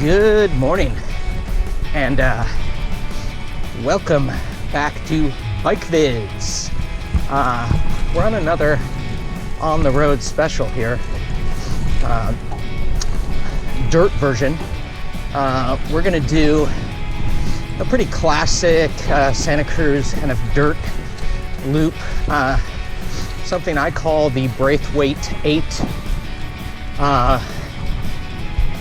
Good morning, and welcome back to Bike Vids. We're on another on the road special here, dirt version. We're gonna do a pretty classic Santa Cruz kind of dirt loop, something I call the Braithwaite 8,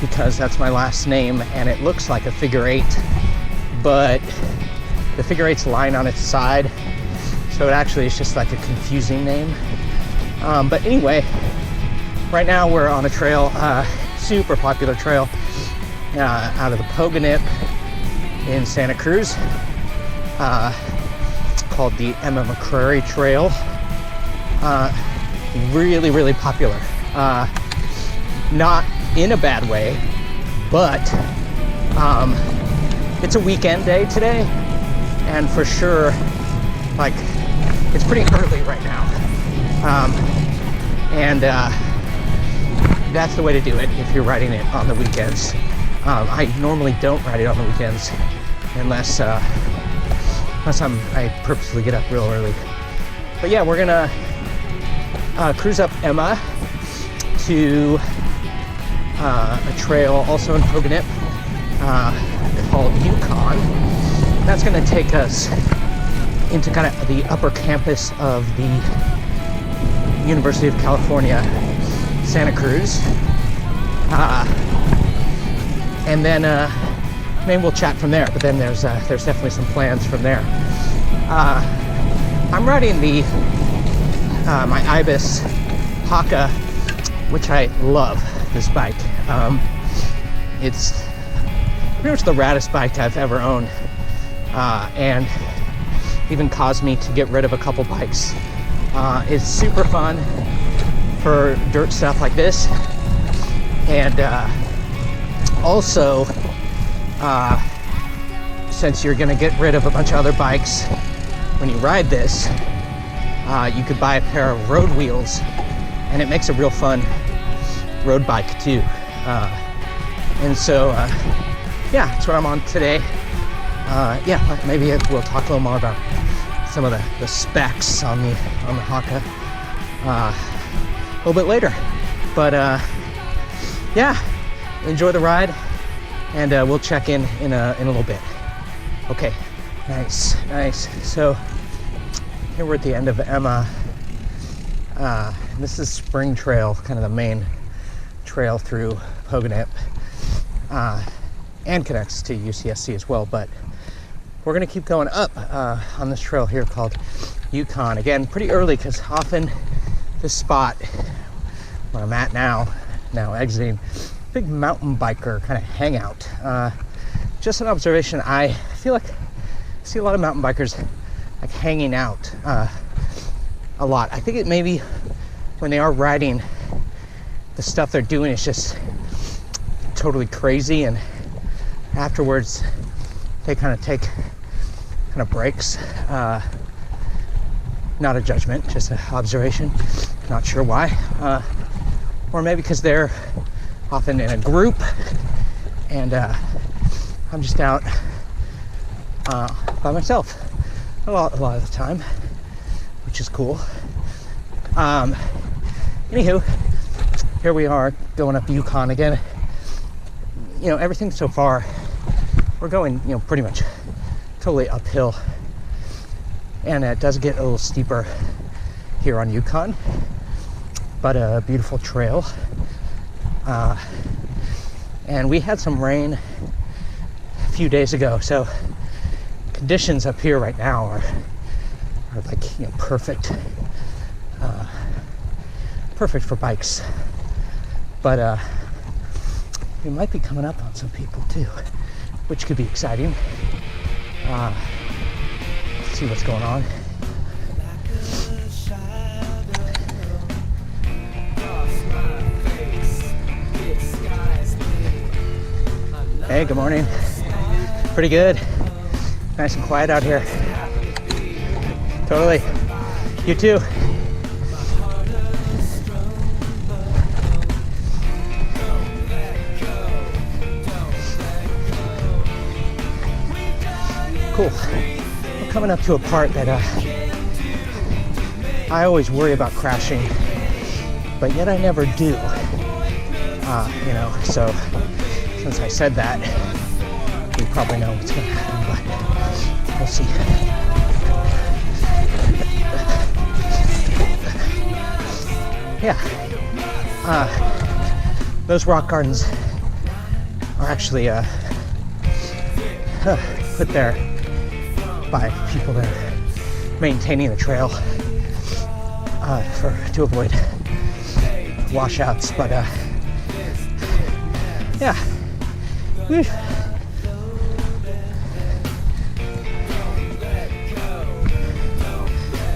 because that's my last name and it looks like a figure 8, but the figure 8's lying on its side, so it actually is just like a confusing name. But anyway, right now we're on a trail, super popular trail out of the Poganip in Santa Cruz, called the Emma McCreary Trail. Really popular, not in a bad way, but it's a weekend day today, and for sure, like, it's pretty early right now, and that's the way to do it if you're riding it on the weekends. I normally don't ride it on the weekends unless I purposely get up real early. But yeah, we're gonna cruise up Emma to a trail also in Poganip called Yukon. That's going to take us into kind of the upper campus of the University of California, Santa Cruz. And then maybe we'll chat from there, but then there's definitely some plans from there. I'm riding the my Ibis Haka, which I love this bike. It's pretty much the raddest bike I've ever owned, and even caused me to get rid of a couple bikes. It's super fun for dirt stuff like this, and also since you're gonna get rid of a bunch of other bikes when you ride this, you could buy a pair of road wheels, and it makes a real fun road bike too. And so yeah, that's what I'm on today. Yeah, maybe we'll talk a little more about some of the specs on the Haka a little bit later. But yeah, enjoy the ride, and we'll check in a little bit. Okay, nice. So here we're at the end of Emma. This is Spring Trail, kind of the main trail through Poganip, and connects to UCSC as well, but we're going to keep going up on this trail here called Yukon. Again, pretty early, because often this spot where I'm at now exiting, big mountain biker kind of hangout. Just an observation, I feel like I see a lot of mountain bikers like hanging out a lot. I think it maybe when they are riding, the stuff they're doing is just totally crazy, and afterwards they kind of take breaks. Not a judgment, just an observation. Not sure why. Or maybe because they're often in a group, and I'm just out by myself a lot of the time, which is cool. Anywho, here we are going up Yukon again. You know, everything so far, we're going, pretty much totally uphill. And it does get a little steeper here on Yukon, but a beautiful trail. And we had some rain a few days ago, so conditions up here right now are like, perfect. Perfect for bikes. But we might be coming up on some people too, which could be exciting. Let's see what's going on. Hey, good morning. Pretty good. Nice and quiet out here. Totally. You too. cool. We're coming up to a part that I always worry about crashing, but yet I never do. You know, so since I said that, we probably know what's going to happen, but we'll see. Yeah. Those rock gardens are actually put there by people that are maintaining the trail to avoid washouts, but yeah. Woo.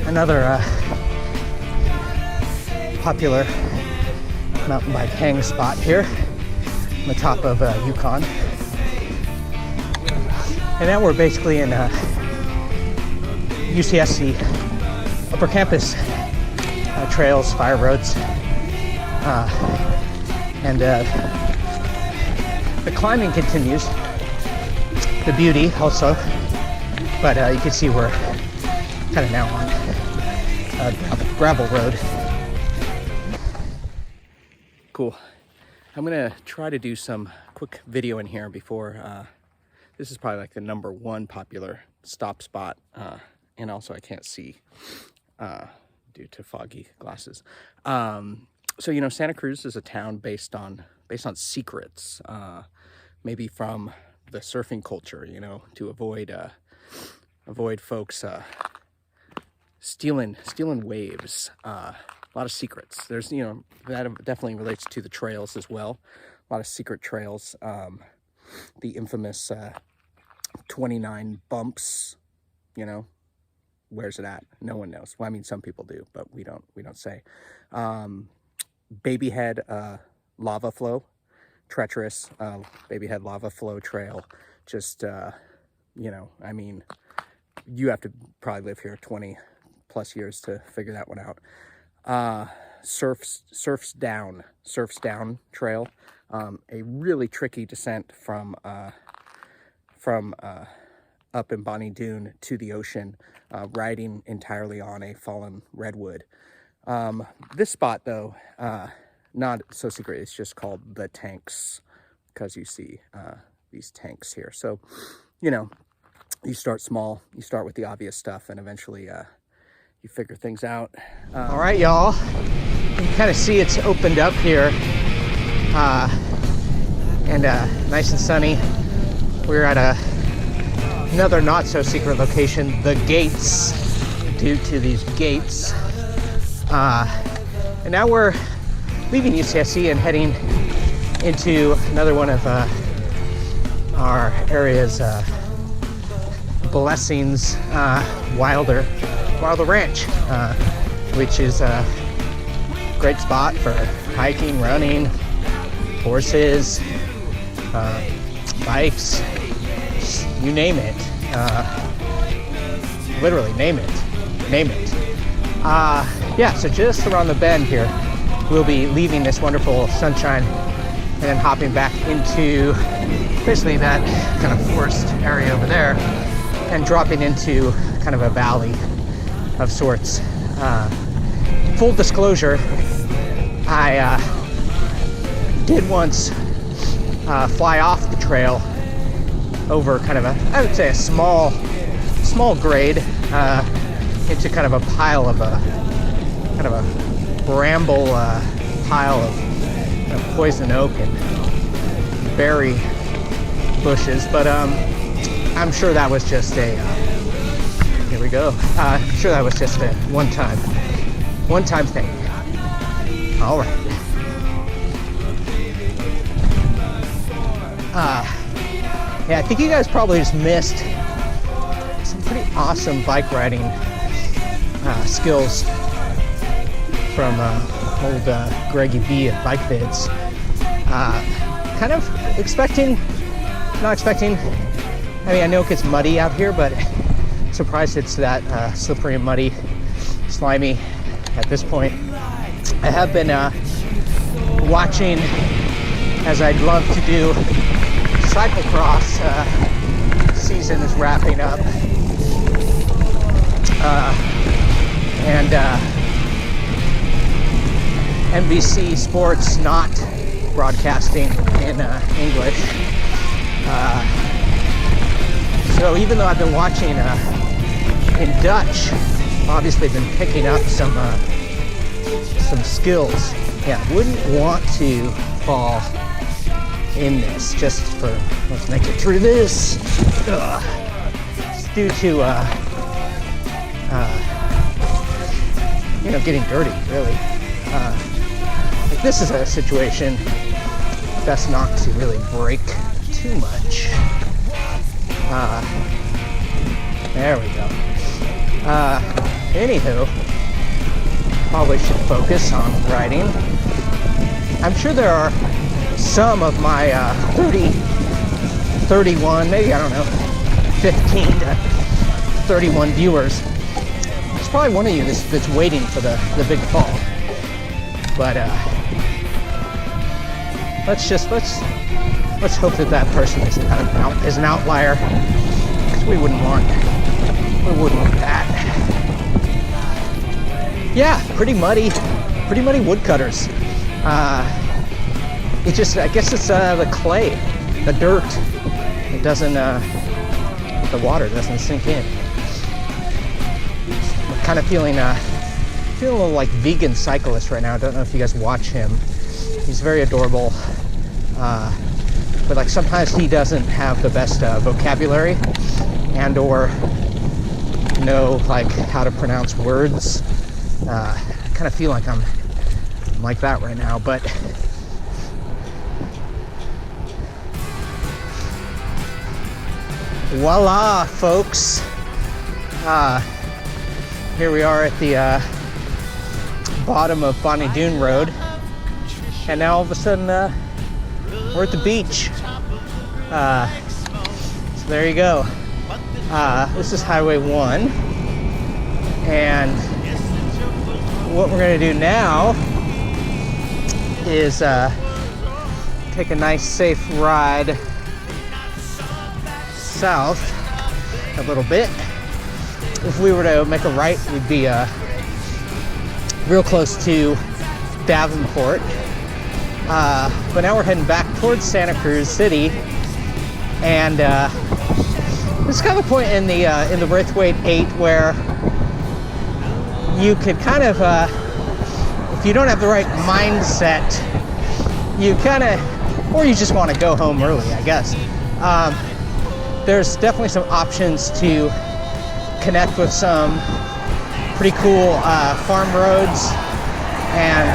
Another popular mountain bike hang spot here on the top of Yukon. And now we're basically in UCSC upper campus trails, fire roads, and the climbing continues, the beauty also, but you can see we're kind of now on a gravel road. Cool. I'm gonna try to do some quick video in here before, this is probably like the #1 popular stop spot, and also I can't see due to foggy glasses. So, you know, Santa Cruz is a town based on secrets, maybe from the surfing culture, you know, to avoid folks stealing waves. A lot of secrets. There's, you know, that definitely relates to the trails as well. A lot of secret trails. The infamous 29 bumps, you know, where's it at? No one knows. Well, I mean, some people do, but we don't say. Babyhead lava flow, treacherous Babyhead lava flow trail. Just, you know, I mean, you have to probably live here 20 plus years to figure that one out. Surfs down trail, a really tricky descent from up in Bonnie Doon to the ocean, riding entirely on a fallen redwood. This spot though, not so secret. It's just called the tanks because you see these tanks here. So, you know, you start small, you start with the obvious stuff, and eventually you figure things out. All right, y'all. You can kind of see it's opened up here, and nice and sunny. We're at another not so secret location, the gates, due to these gates. And now we're leaving UCSC and heading into another one of our area's blessings, Wilder Ranch, which is a great spot for hiking, running, horses, bikes, you name it. Literally name it. Yeah, so just around the bend here, we'll be leaving this wonderful sunshine and then hopping back into basically that kind of forest area over there and dropping into kind of a valley of sorts. Full disclosure, I did once fly off the trail over kind of I would say a small grade into kind of a pile of kind of a bramble pile of poison oak and berry bushes, but I'm sure that was just a here we go. I'm sure that was just a one-time thing. All right. Yeah, I think you guys probably just missed some pretty awesome bike riding skills from old Greggy B at Bike Vids. Kind of not expecting. I mean, I know it gets muddy out here, but surprised it's that slippery and muddy, slimy at this point. I have been watching, as I'd love to do, cyclocross season is wrapping up. And NBC Sports not broadcasting in English. So even though I've been watching in Dutch, obviously been picking up some skills. Yeah, wouldn't want to fall in this just for, let's make it through this. It's due to getting dirty, really. Like this is a situation best not to really break too much. There we go. Anywho, probably should focus on writing. I'm sure there are some of my 30, 31, maybe, I don't know, 15 to 31 viewers. There's probably one of you that's waiting for the big fall. But let's hope that person is an outlier, because we wouldn't want that. Yeah, pretty muddy woodcutters. I guess it's the clay, the dirt. It doesn't, the water doesn't sink in. I'm kind of feeling a little like vegan cyclist right now. I don't know if you guys watch him. He's very adorable. But like sometimes he doesn't have the best vocabulary and or know like how to pronounce words. I kind of feel like I'm like that right now, but voila, folks. Here we are at the bottom of Bonnie Doon Road, and now all of a sudden we're at the beach. So there you go. This is Highway 1, and what we're going to do now is take a nice safe ride south a little bit. If we were to make a right, we'd be real close to Davenport. But now we're heading back towards Santa Cruz City, and this is kind of a point in the Braithwaite 8 where you could kind of, if you don't have the right mindset, you kind of, or you just want to go home early, I guess. There's definitely some options to connect with some pretty cool farm roads and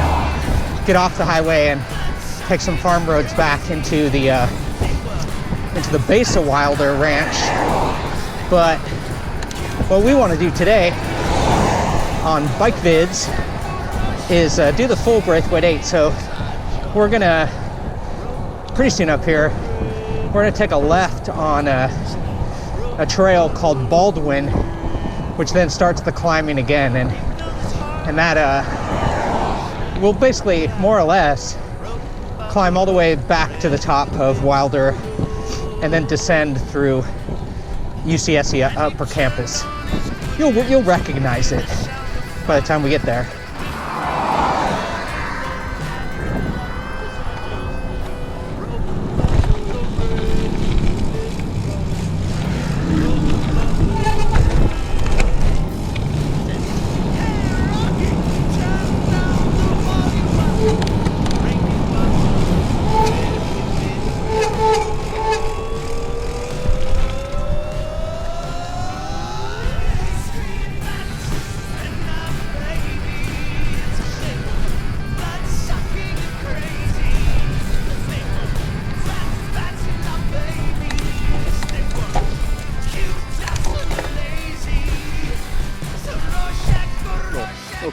get off the highway and take some farm roads back into the base of Wilder Ranch. But what we want to do today on Bike Vids is do the full Braithwaite 8. So we're gonna pretty soon up here, we're gonna take a left on a trail called Baldwin, which then starts the climbing again, and that will basically more or less climb all the way back to the top of Wilder and then descend through UCSC upper campus. You'll recognize it by the time we get there.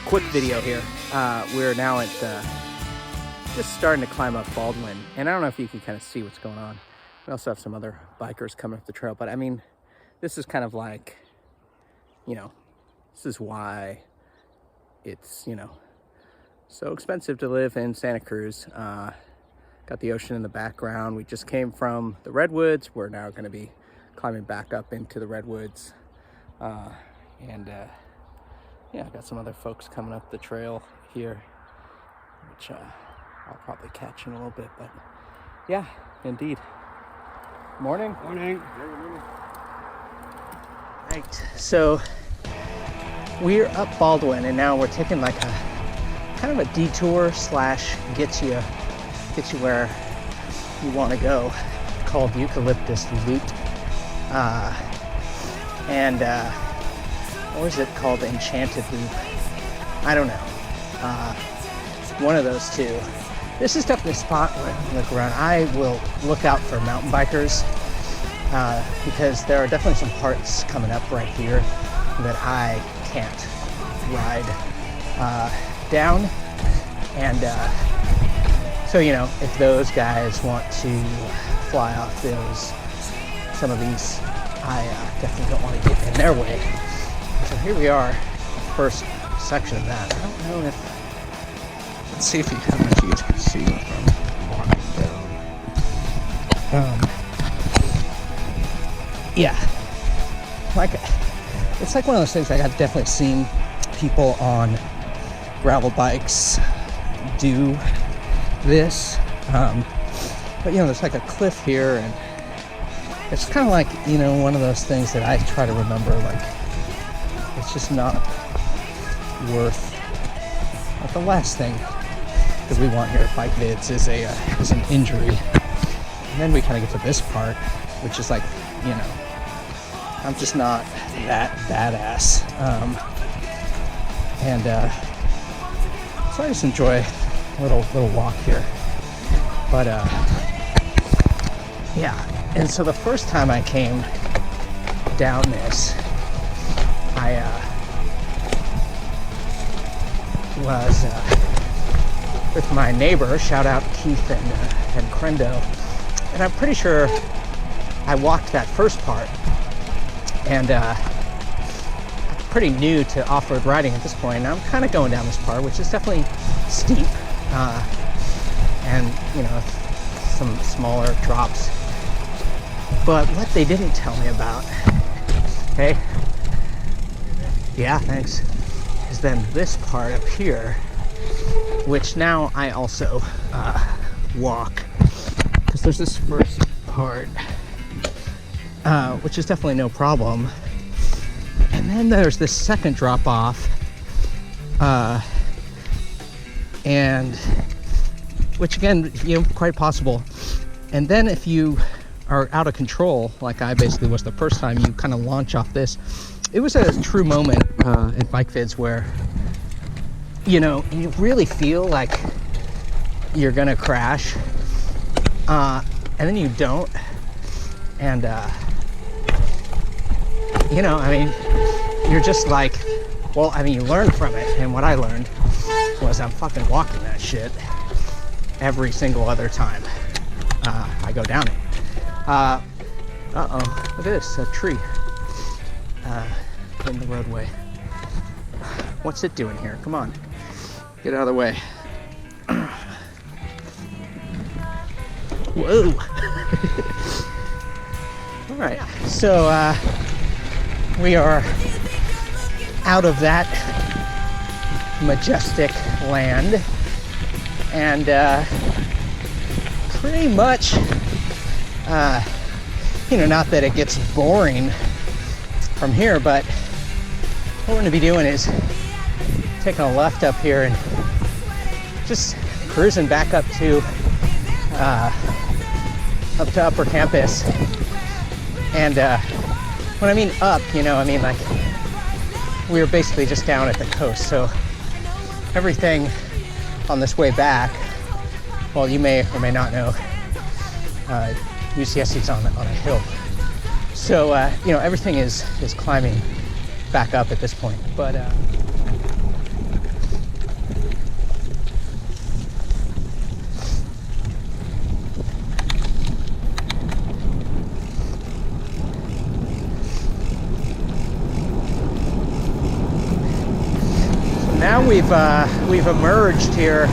Quick video here. We're now at just starting to climb up Baldwin, and I don't know if you can kind of see what's going on. We also have some other bikers coming up the trail, but I mean, this is kind of like, this is why it's, so expensive to live in Santa Cruz. Got the ocean in the background. We just came from the Redwoods. We're now going to be climbing back up into the redwoods. Yeah, I got some other folks coming up the trail here, which I'll probably catch in a little bit, but yeah, indeed. Morning. Morning. Right, so we're up Baldwin, and now we're taking like a kind of a detour slash gets you where you want to go, called Eucalyptus Loop, or is it called Enchanted Loop? I don't know. One of those two. This is definitely a spot where I look around. I will look out for mountain bikers because there are definitely some parts coming up right here that I can't ride down. And so, you know, if those guys want to fly off some of these, I definitely don't want to get in their way. So here we are, first section of that. I don't know if, let's see if how much you guys can see from walking down. Yeah, like, it's like one of those things like I've definitely seen people on gravel bikes do this, but you know, there's like a cliff here, and it's kind of like, you know, one of those things that I try to remember, like, it's just not worth, like, the last thing that we want here at Bike Vids is an injury. And then we kind of get to this part, which is like, you know, I'm just not that badass, so I just enjoy a little walk here. But yeah, and so the first time I came down this, I was with my neighbor, shout out Keith and Crendo, and I'm pretty sure I walked that first part, and pretty new to off-road riding at this point. And I'm kind of going down this part, which is definitely steep, and you know, some smaller drops. But what they didn't tell me about, okay, yeah, thanks, is then this part up here, which now I also walk, because there's this first part, which is definitely no problem, and then there's this second drop off, and which again, you know, quite possible. And then if you are out of control, like I basically was the first time, you kind of launch off this. It was a true moment at Bike Vids where, you know, you really feel like you're gonna crash, and then you don't. And you know, I mean, you're just like, well, I mean, you learn from it. And what I learned was I'm fucking walking that shit every single other time I go down it. Uh-oh, look at this, a tree in the roadway. What's it doing here? Come on, get out of the way. Whoa. All right, so we are out of that majestic land, and pretty much, you know, not that it gets boring from here, but what we're going to be doing is taking a left up here and just cruising back up to Upper Campus. And when I mean up, you know, I mean like we were basically just down at the coast, so everything on this way back, well, you may or may not know, UCSC is on a hill, so you know, everything is climbing back up at this point. But now we've emerged here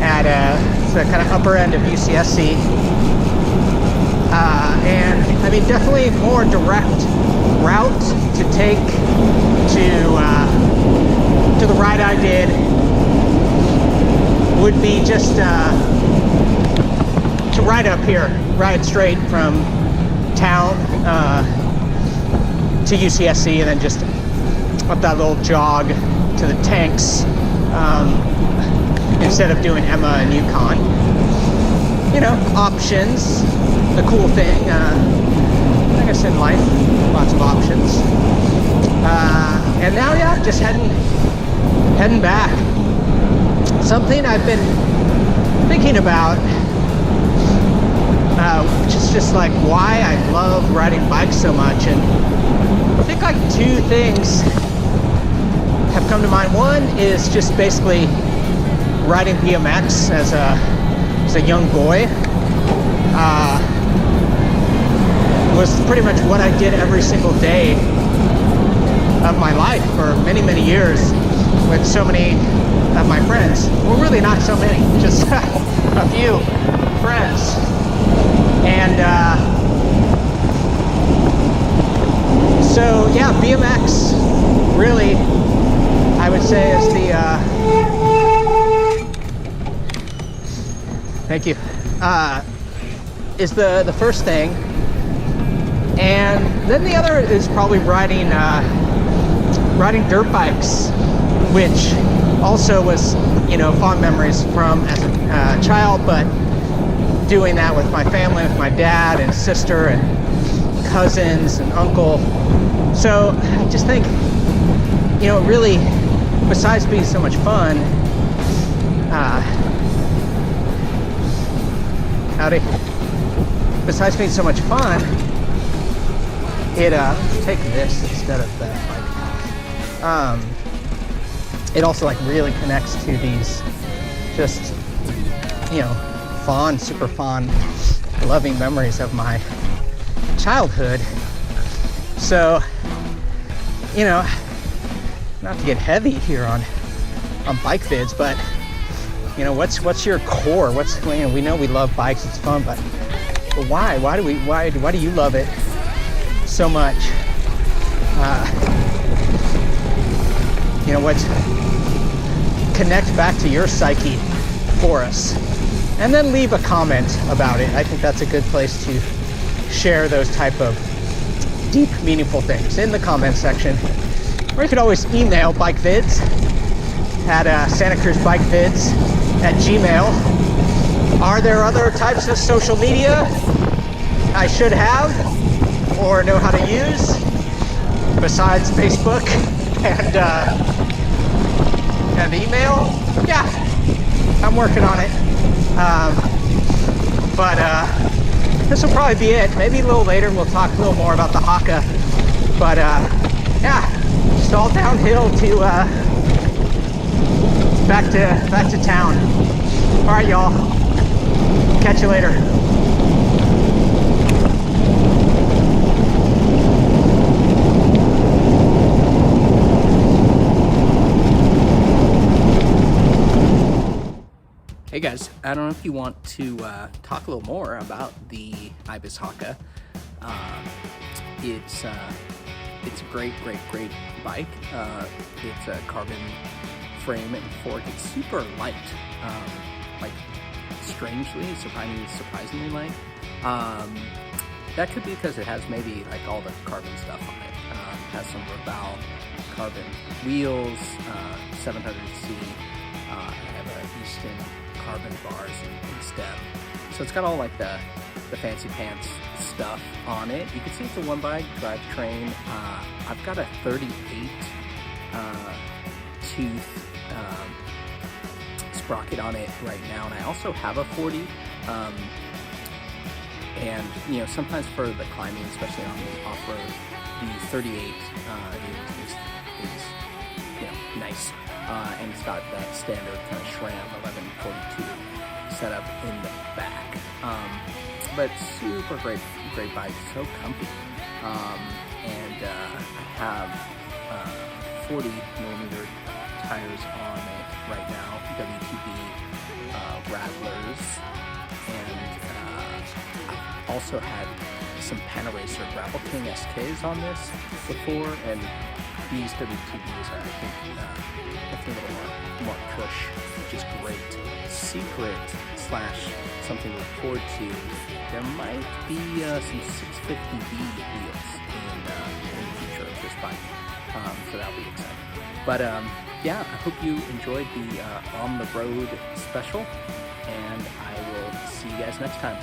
at the kind of upper end of UCSC, And I mean, definitely more direct route to take to the ride I did would be just to ride up here, ride straight from town to UCSC, and then just up that little jog to the tanks, instead of doing Emma and Yukon. You know, options, the cool thing, I guess in life, lots of options. And now, yeah, just heading back. Something I've been thinking about, which is just like why I love riding bikes so much. And I think like two things have come to mind. One is just basically riding BMX as a young boy. Was pretty much what I did every single day of my life for many, many years with so many of my friends. Well, really not so many, just a few friends. And so yeah, BMX really, I would say, is the thank you, is the first thing. And then the other is probably riding dirt bikes, which also was, you know, fond memories from as a child, but doing that with my family, with my dad and sister and cousins and uncle. So I just think, you know, really, besides being so much fun, besides being so much fun, it take this instead of that. It also like really connects to these just, you know, fond, super fond, loving memories of my childhood. So, you know, not to get heavy here on bike vids, but you know, what's your core? What's, you know, we know we love bikes, it's fun, but why? Why do you love it so much? You know, what's connect back to your psyche for us, and then leave a comment about it. I think that's a good place to share those type of deep, meaningful things in the comment section. Or you could always email bikevids at santacruzbikevids@gmail.com. Are there other types of social media I should have or know how to use besides Facebook and email? Yeah, I'm working on it. But this will probably be it. Maybe a little later we'll talk a little more about the Haka. But yeah, just all downhill to back to town. All right, y'all. Catch you later. Hey guys, I don't know if you want to talk a little more about the Ibis Haka. It's a great bike. It's a carbon frame and fork. It's super light, like strangely, surprisingly light. That could be because it has maybe like all the carbon stuff on it. It has some Raval carbon wheels, 700C. I have a Easton carbon bars and step. So it's got all like the fancy pants stuff on it. You can see it's a one bike drivetrain. I've got a 38 tooth sprocket on it right now, and I also have a 40. And you know, sometimes for the climbing, especially on the off-road, the 38 is you know, nice. And it's got that standard kind of SRAM 1142 setup in the back. But super great bike, so comfy. And I have 40 millimeter tires on it right now, WTB Rattlers. and I've also had some Panaracer Gravel King SKs on this before, and these WTBs are, I think, definitely a little more cush, which is great. Secret / something to look forward to, there might be some 650B wheels in the future of this bike, so that'll be exciting. But yeah, I hope you enjoyed the On the Road special, and I will see you guys next time.